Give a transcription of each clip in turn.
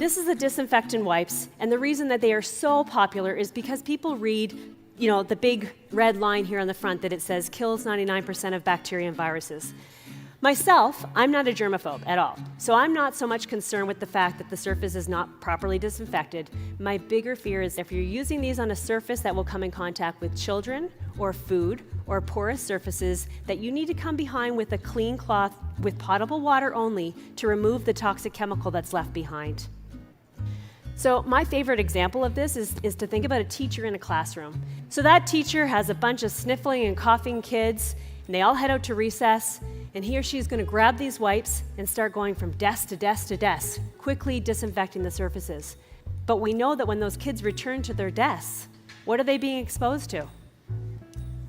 this is the disinfectant wipes, and the reason that they are so popular is because people read, the big red line here on the front that it says kills 99% of bacteria and viruses. Myself, I'm not a germaphobe at all, so I'm not so much concerned with the fact that the surface is not properly disinfected. My bigger fear is if you're using these on a surface that will come in contact with children or food or porous surfaces, that you need to come behind with a clean cloth with potable water only to remove the toxic chemical that's left behind. So my favorite example of this is to think about a teacher in a classroom. So that teacher has a bunch of sniffling and coughing kids, and they all head out to recess, and he or she is going to grab these wipes and start going from desk to desk to desk, quickly disinfecting the surfaces. But we know that when those kids return to their desks, what are they being exposed to?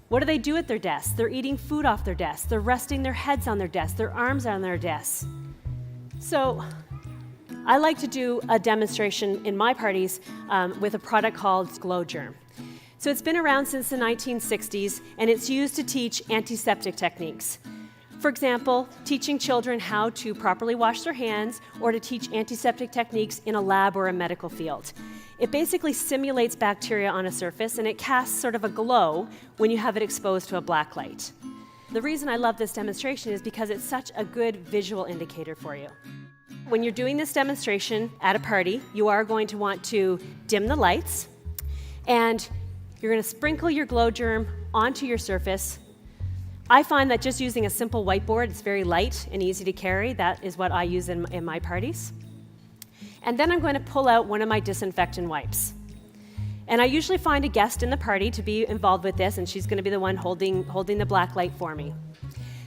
What do they do at their desks? They're eating food off their desks. They're resting their heads on their desks, their arms on their desks. So I like to do a demonstration in my parties with a product called Glow Germ. So it's been around since the 1960s, and it's used to teach antiseptic techniques. For example, teaching children how to properly wash their hands or to teach antiseptic techniques in a lab or a medical field. It basically simulates bacteria on a surface, and it casts sort of a glow when you have it exposed to a black light. The reason I love this demonstration is because it's such a good visual indicator for you. When you're doing this demonstration at a party, you are going to want to dim the lights, and you're going to sprinkle your Glow Germ onto your surface. I find that just using a simple whiteboard, it's very light and easy to carry. That is what I use in my parties. And then I'm going to pull out one of my disinfectant wipes. And I usually find a guest in the party to be involved with this, and she's going to be the one holding the black light for me.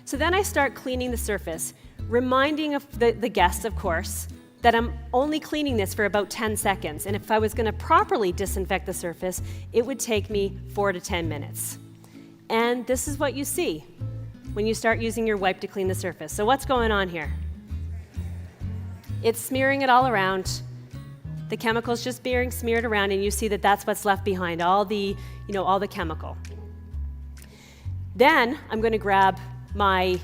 So then I start cleaning the surface, reminding the guests, of course, that I'm only cleaning this for about 10 seconds. And if I was going to properly disinfect the surface, it would take me 4 to 10 minutes. And this is what you see when you start using your wipe to clean the surface. So what's going on here? It's smearing it all around. The chemical's just being smeared around, and you see that that's what's left behind, all the chemical. Then I'm going to grab my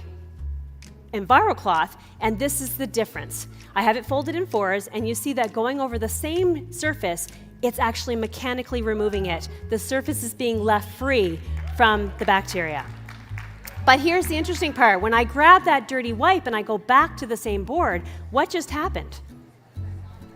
EnviroCloth, and this is the difference. I have it folded in 4s, and you see that going over the same surface, it's actually mechanically removing it. The surface is being left free from the bacteria. But here's the interesting part. When I grab that dirty wipe and I go back to the same board, what just happened?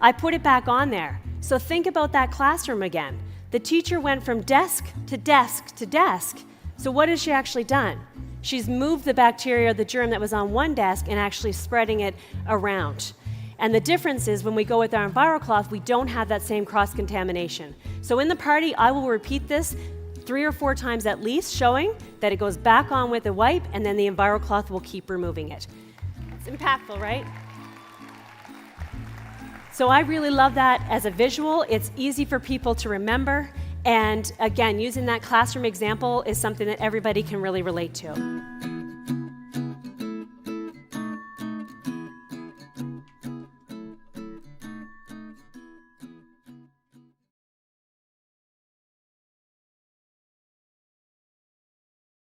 I put it back on there. So think about that classroom again. The teacher went from desk to desk to desk. So what has she actually done? She's moved the bacteria, the germ that was on one desk, and actually spreading it around. And the difference is when we go with our EnviroCloth, we don't have that same cross-contamination. So in the party, I will repeat this 3 or 4 times at least, showing that it goes back on with the wipe, and then the EnviroCloth will keep removing it. It's impactful, right? So I really love that as a visual. It's easy for people to remember. And again, using that classroom example is something that everybody can really relate to.